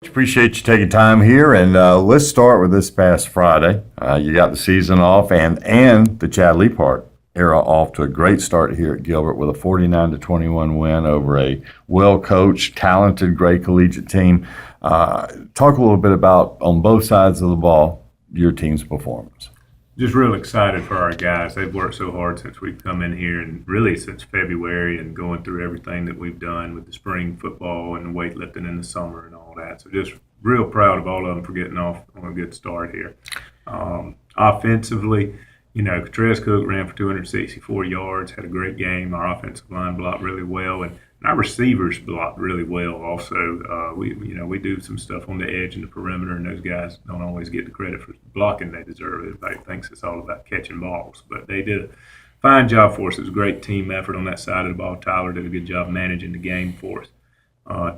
Appreciate you taking time here, and let's start with this past Friday. You got the season off, and the Chad Leaphart era off to a great start here at Gilbert with a 49-21 win over a well-coached, talented, great collegiate team. Talk a little bit about, on both sides of the ball, your team's performance. Just real excited for our guys. They've worked so hard since we've come in here, and really since February, and going through everything that we've done with the spring football and the weightlifting in the summer and all that. So just real proud of all of them for getting off on a good start here. Offensively, Keshawn Cook ran for 264 yards, had a great game. Our offensive line blocked really well, and our receivers blocked really well also. We do some stuff on the edge and the perimeter, and those guys don't always get the credit for blocking they deserve. Everybody thinks it's all about catching balls, but they did a fine job for us. It was a great team effort on that side of the ball. Tyler did a good job managing the game for us.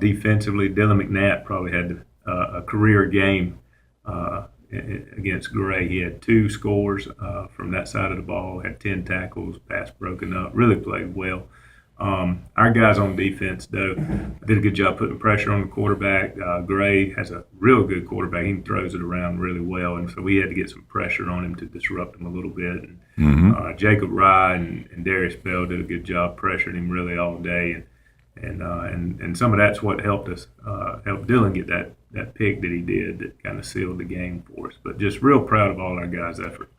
Defensively, Dylan McNatt probably had a career game against Gray. He had 2 scores from that side of the ball, had 10 tackles, pass broken up, really played well. Our guys on defense, though, did a good job putting pressure on the quarterback. Gray has a real good quarterback. He throws it around really well, and so we had to get some pressure on him to disrupt him a little bit. And, Jacob Rye and Darius Bell did a good job pressuring him really all day, and some of that's what helped us, help Dylan get that pick that he did that kind of sealed the game for us. But just real proud of all our guys' effort.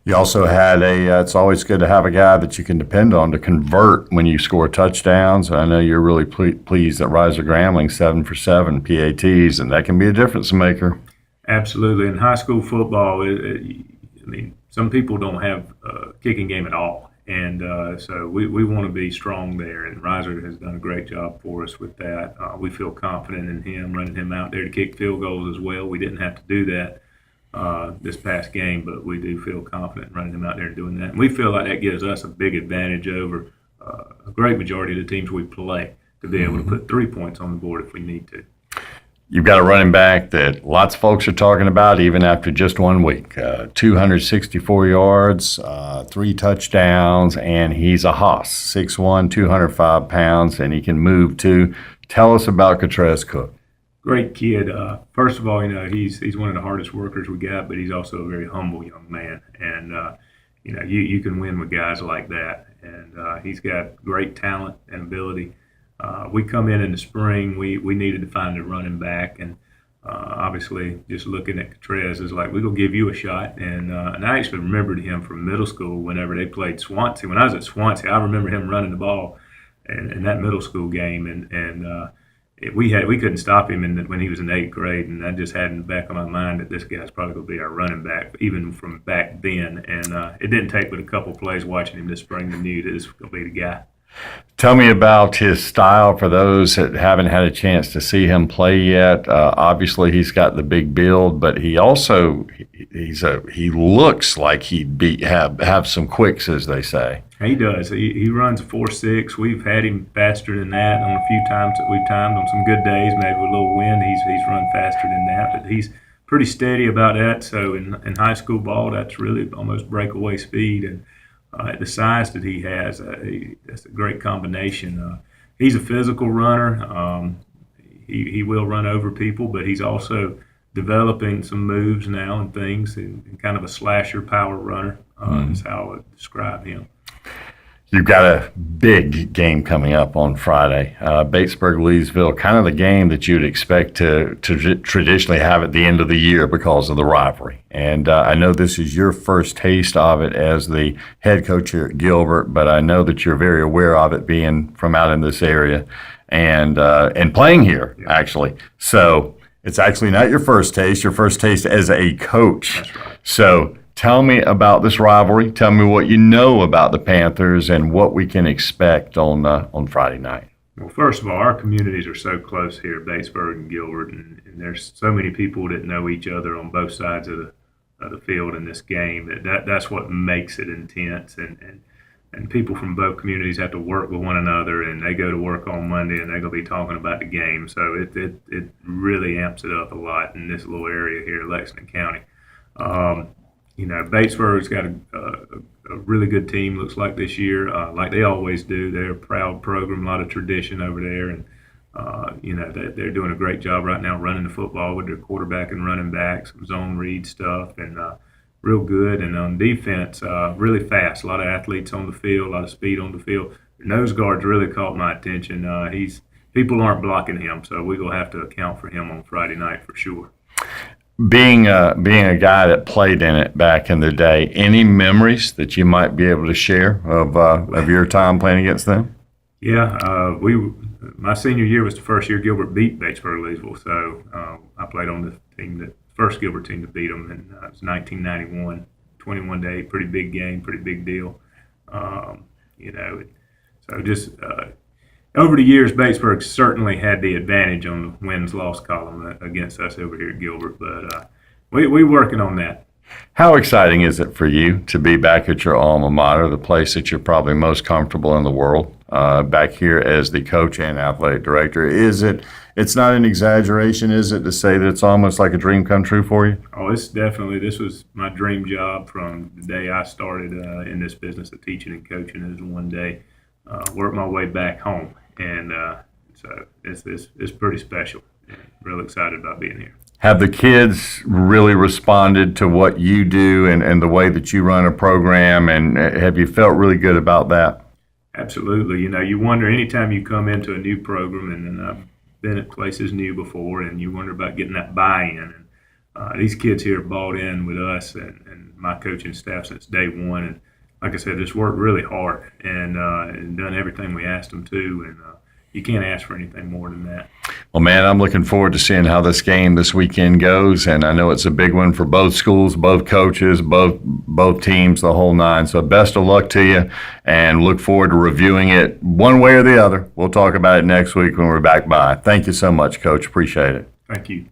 You also had it's always good to have a guy that you can depend on to convert when you score touchdowns. I know you're really pleased that Riser Grambling 7 for 7 PATs, and that can be a difference maker. Absolutely. In high school football, some people don't have a kicking game at all. And so we want to be strong there, and Riser has done a great job for us with that. We feel confident in him, running him out there to kick field goals as well. We didn't have to do that this past game, but we do feel confident running him out there and doing that. And we feel like that gives us a big advantage over a great majority of the teams we play to be able to put 3 points on the board if we need to. You've got a running back that lots of folks are talking about even after just 1 week. 264 yards, 3 touchdowns, and he's a hoss, 6'1", 205 pounds, and he can move too. Tell us about Keshawn Cook. Great kid. First of all, he's one of the hardest workers we got, but he's also a very humble young man. And, you can win with guys like that. And he's got great talent and ability. We come in the spring, we needed to find a running back, and obviously just looking at Keshawn is like, we're going to give you a shot. And I actually remembered him from middle school whenever they played Swansea. When I was at Swansea, I remember him running the ball in that middle school game, and we couldn't stop him when he was in 8th grade, and I just had in the back of my mind that this guy's probably going to be our running back, even from back then. And it didn't take but a couple plays watching him this spring to knew that this was going to be the guy. Tell me about his style for those that haven't had a chance to see him play yet. Obviously, he's got the big build, but he also he looks like he'd have some quicks, as they say. He does. He runs a 4.6. We've had him faster than that on a few times that we've timed on some good days, maybe with a little wind. He's run faster than that, but he's pretty steady about that. So in high school ball, that's really almost breakaway speed, and at the size that he has, that's a great combination. He's a physical runner. He will run over people, but he's also developing some moves now and things, and kind of a slasher power runner is how I would describe him. You've got a big game coming up on Friday. Batesburg-Leesville, kind of the game that you'd expect to traditionally have at the end of the year because of the rivalry. And I know this is your first taste of it as the head coach here at Gilbert, but I know that you're very aware of it being from out in this area and playing here, actually. So it's actually not your first taste as a coach. That's right. So tell me about this rivalry. Tell me what you know about the Panthers and what we can expect on Friday night. Well, first of all, our communities are so close here, Batesburg and Gilbert, and there's so many people that know each other on both sides of the field in this game. That's what makes it intense, and people from both communities have to work with one another, and they go to work on Monday, and they're going to be talking about the game. So it really amps it up a lot in this little area here in Lexington County. Batesburg's got a really good team, looks like this year, like they always do. They're a proud program, a lot of tradition over there, and They're doing a great job right now running the football with their quarterback and running back, some zone read stuff, and real good. And on defense, really fast. A lot of athletes on the field, a lot of speed on the field. The nose guard's really caught my attention. People aren't blocking him, so we're gonna have to account for him on Friday night for sure. Being a guy that played in it back in the day, any memories that you might be able to share of your time playing against them? Yeah, my senior year was the first year Gilbert beat Batesburg Leesville, so I played on the team first Gilbert team to beat them, and it was 1991, 21-8, pretty big game, pretty big deal. So just over the years, Batesburg certainly had the advantage on the wins-loss column against us over here at Gilbert, but we working on that. How exciting is it for you to be back at your alma mater, the place that you're probably most comfortable in the world, back here as the coach and athletic director? It's not an exaggeration, is it, to say that it's almost like a dream come true for you? Oh, this was my dream job from the day I started in this business of teaching and coaching, is one day work my way back home. And so it's pretty special. Real excited about being here. Have the kids really responded to what you do and the way that you run a program, and have you felt really good about that? Absolutely. You wonder anytime you come into a new program, and I've been at places new before, and you wonder about getting that buy-in. And these kids here have bought in with us and my coaching staff since day one. And like I said, just worked really hard and done everything we asked them to. And you can't ask for anything more than that. Well, man, I'm looking forward to seeing how this game this weekend goes, and I know it's a big one for both schools, both coaches, both teams, the whole nine. So best of luck to you, and look forward to reviewing it one way or the other. We'll talk about it next week when we're back by. Thank you so much, Coach. Appreciate it. Thank you.